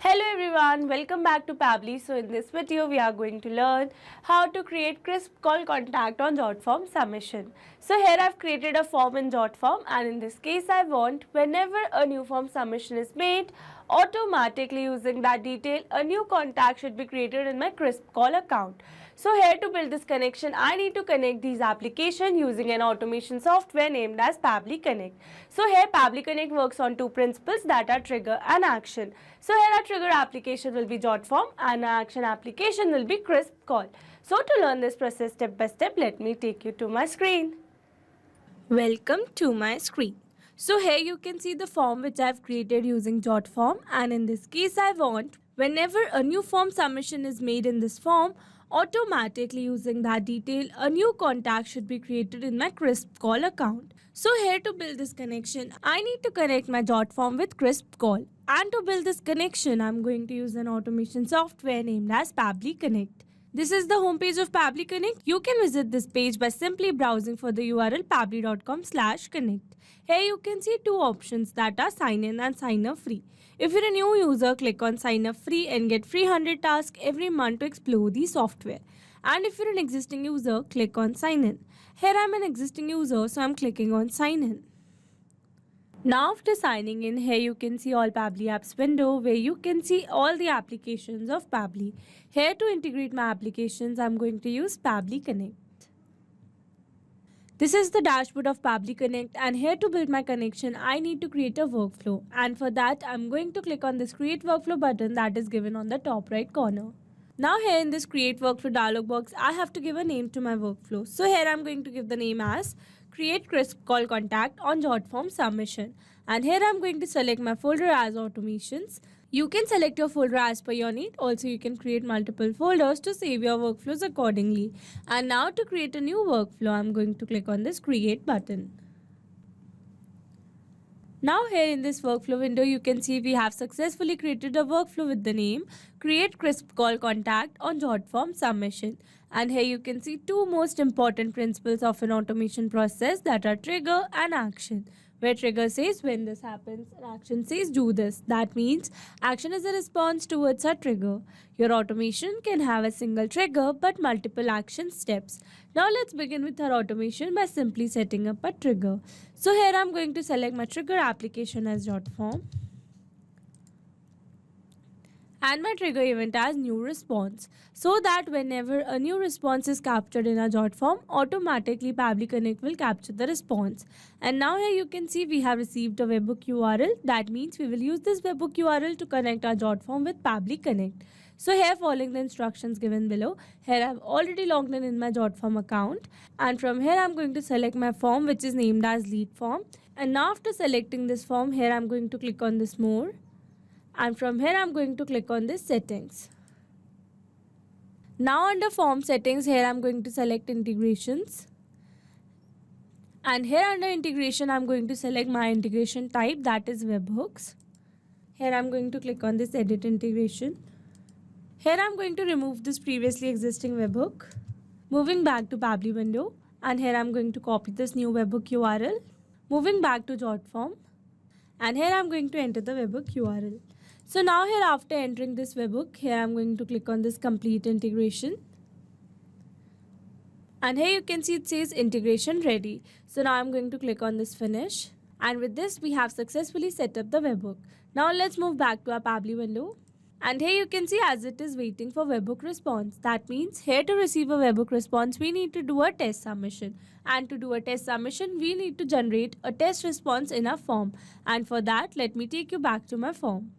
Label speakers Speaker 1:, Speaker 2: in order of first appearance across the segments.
Speaker 1: Hello everyone, welcome back to Pabbly. So in this video we are going to learn how to create crisp call contact on JotForm submission. So here I've created a form in JotForm, and in this case I want whenever a new form submission is made, automatically using that detail a new contact should be created in my crisp call account. So here to build this connection, I need to connect these applications using an automation software named as Pabbly Connect. So here Pabbly Connect works on two principles, that are trigger and action. So here our trigger application will be JotForm and our action application will be crisp call. So to learn this process step by step, let me take you to my screen. Welcome to my screen. So here you can see the form which I have created using JotForm, and in this case I want whenever a new form submission is made in this form, automatically using that detail a new contact should be created in my crisp call account. So here to build this connection, I need to connect my JotForm with crisp call, and to build this connection I'm going to use an automation software named as Pabbly Connect. This is the homepage of Pabbly Connect. You can visit this page by simply browsing for the URL pabbly.com/connect. Here you can see two options, that are sign in and sign up free. If you're a new user, click on sign up free and get free 100 tasks every month to explore the software. And if you're an existing user, click on sign in. Here I'm an existing user, so I'm clicking on sign in. Now after signing in, here you can see all Pabbly apps window where you can see all the applications of Pabbly. Here to integrate my applications, I'm going to use Pabbly Connect. This is the dashboard of Pabbly Connect, and here to build my connection, I need to create a workflow, and for that I'm going to click on this create workflow button that is given on the top right corner. Now here in this create workflow dialog box, I have to give a name to my workflow. So here I'm going to give the name as create crisp call contact on JotForm submission, and here I'm going to select my folder as automations. You can select your folder as per your need. Also you can create multiple folders to save your workflows accordingly. And now to create a new workflow, I'm going to click on this create button. Now here in this workflow window, you can see we have successfully created a workflow with the name create crisp call contact on JotForm submission. And here you can see two most important principles of an automation process, that are trigger and action. Where trigger says when this happens and action says do this. That means action is a response towards a trigger. Your automation can have a single trigger but multiple action steps. Now let's begin with our automation by simply setting up a trigger. So here I'm going to select my trigger application as JotForm and my trigger event as new response, so that whenever a new response is captured in a JotForm, automatically Pabbly Connect will capture the response. And now here you can see we have received a webhook URL. That means we will use this webhook URL to connect our JotForm with Pabbly Connect. So here, following the instructions given below, here I have already logged in my JotForm account, and from here I'm going to select my form which is named as lead form. And now after selecting this form, here I'm going to click on this more, and from here I'm going to click on this settings. Now under form settings, here I'm going to select integrations, and here under integration I'm going to select my integration type, that is webhooks. Here I'm going to click on this edit integration. Here I'm going to remove this previously existing webhook. Moving back to Pabbly window, and here I'm going to copy this new webhook URL. Moving back to JotForm, and here I'm going to enter the webhook URL. So now here, after entering this webhook, here I'm going to click on this complete integration. And here you can see it says integration ready. So now I'm going to click on this finish. And with this we have successfully set up the webhook. Now let's move back to our Pabbly window. And here you can see as it is waiting for webhook response. That means here to receive a webhook response, we need to do a test submission. And to do a test submission, we need to generate a test response in our form. And for that, let me take you back to my form.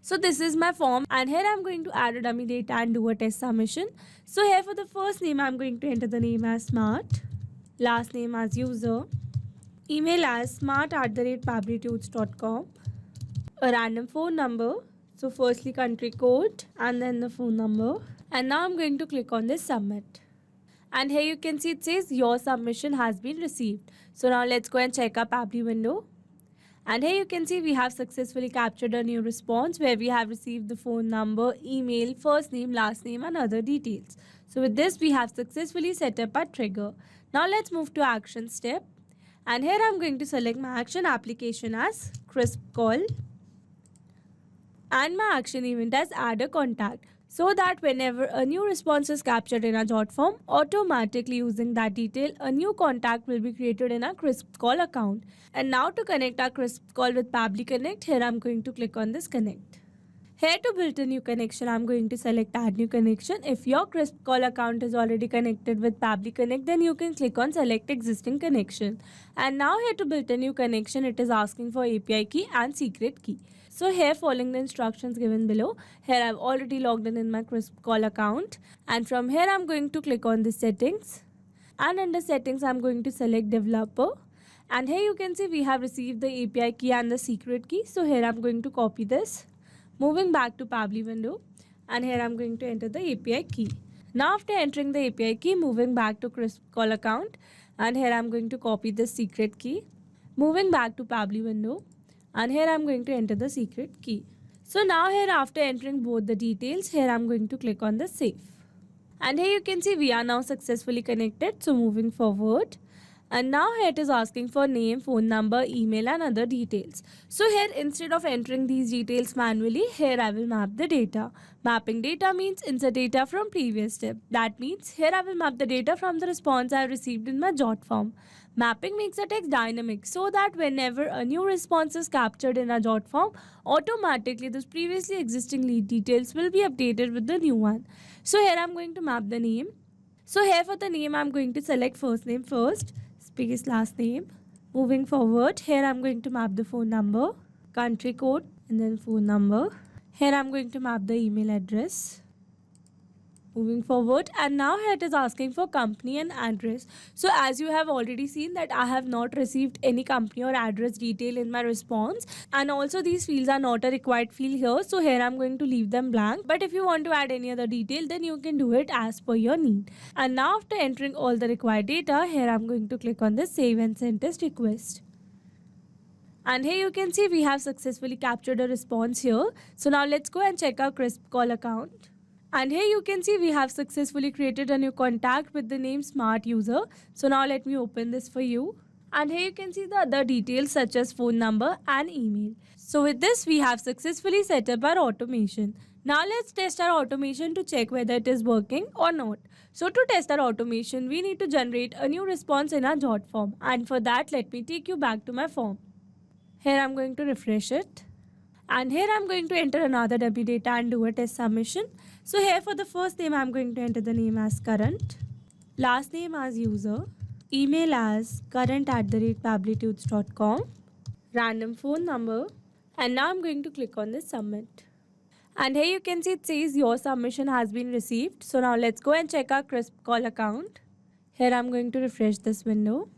Speaker 1: So this is my form, and here I'm going to add a dummy data and do a test submission. So here for the first name, I'm going to enter the name as Smart, last name as user, email as smart@pabblytudes.com, a random phone number. So firstly country code and then the phone number. And now I'm going to click on this submit. And here you can see it says your submission has been received. So now let's go and check our Pabbly window. And here you can see we have successfully captured a new response where we have received the phone number, email, first name, last name and other details. So with this we have successfully set up our trigger. Now let's move to action step. And here I'm going to select my action application as crisp call. and my action event as add a contact, so that whenever a new response is captured in a jot form, automatically using that detail, a new contact will be created in a Crisp call account. And now to connect our Crisp call with Pabbly Connect, here I'm going to click on this connect. Here to build a new connection, I'm going to select add new connection. If your Crisp call account is already connected with Pabbly Connect, then you can click on select existing connection. And now here to build a new connection, it is asking for API key and secret key. So here, following the instructions given below, here I've already logged in my Crisp call account. And from here, I'm going to click on the settings. And under settings, I'm going to select developer. And here you can see we have received the API key and the secret key. So here I'm going to copy this. Moving back to Pabbly window, and here I'm going to enter the API key. Now after entering the API key, moving back to Crisp call account, and here I'm going to copy the secret key. Moving back to Pabbly window, and here I'm going to enter the secret key. So now here, after entering both the details, here I'm going to click on the save. And here you can see we are now successfully connected. So moving forward, and now here it is asking for name, phone number, email and other details. So here, instead of entering these details manually, here I will map the data. Mapping data means insert data from previous step. That means here I will map the data from the response I received in my jot form. Mapping makes a text dynamic, so that whenever a new response is captured in a jot form, automatically those previously existing lead details will be updated with the new one. So here I'm going to map the name. So here for the name, I'm going to select first name first, space last name. Moving forward, here I'm going to map the phone number, country code and then phone number. Here I'm going to map the email address. Moving forward, and now here it is asking for company and address. So as you have already seen that I have not received any company or address detail in my response, and also these fields are not a required field here, so here I'm going to leave them blank. But if you want to add any other detail, then you can do it as per your need. And now after entering all the required data, here I'm going to click on the save and send test request. And here you can see we have successfully captured a response here. So now let's go and check our Crisp call account. And here you can see we have successfully created a new contact with the name Smart User. So now let me open this for you. And here you can see the other details such as phone number and email. So with this, we have successfully set up our automation. Now let's test our automation to check whether it is working or not. So to test our automation, we need to generate a new response in our jot form. And for that, let me take you back to my form. Here I'm going to refresh it. And here I'm going to enter another dummy data and do a test submission. So here for the first name, I'm going to enter the name as current, last name as user, email as current@pabblytunes.com, random phone number, and now I'm going to click on this submit. And here you can see it says your submission has been received. So now let's go and check our Crisp call account. Here I'm going to refresh this window.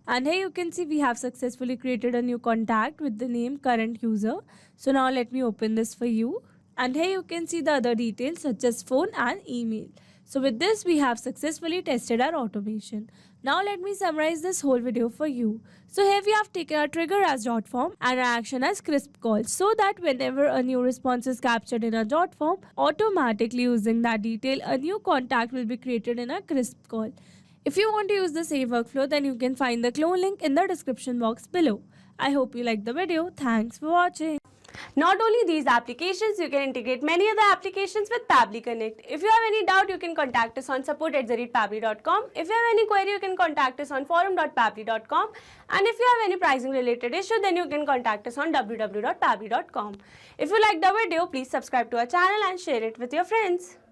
Speaker 1: And here you can see we have successfully created a new contact with the name current user. So now let me open this for you. And here you can see the other details such as phone and email. So with this, we have successfully tested our automation. Now let me summarize this whole video for you. So here we have taken our trigger as jot form and our action as Crisp call, so that whenever a new response is captured in a jot form, automatically using that detail, a new contact will be created in a Crisp call. If you want to use the same workflow, then you can find the clone link in the description box below. I hope you liked the video. Thanks for watching. Not only these applications, you can integrate many other applications with Pabbly Connect. If you have any doubt, you can contact us on support@pabbly.com. If you have any query, you can contact us on forum.pabbly.com. And if you have any pricing related issue, then you can contact us on www.pabbly.com. If you liked the video, please subscribe to our channel and share it with your friends.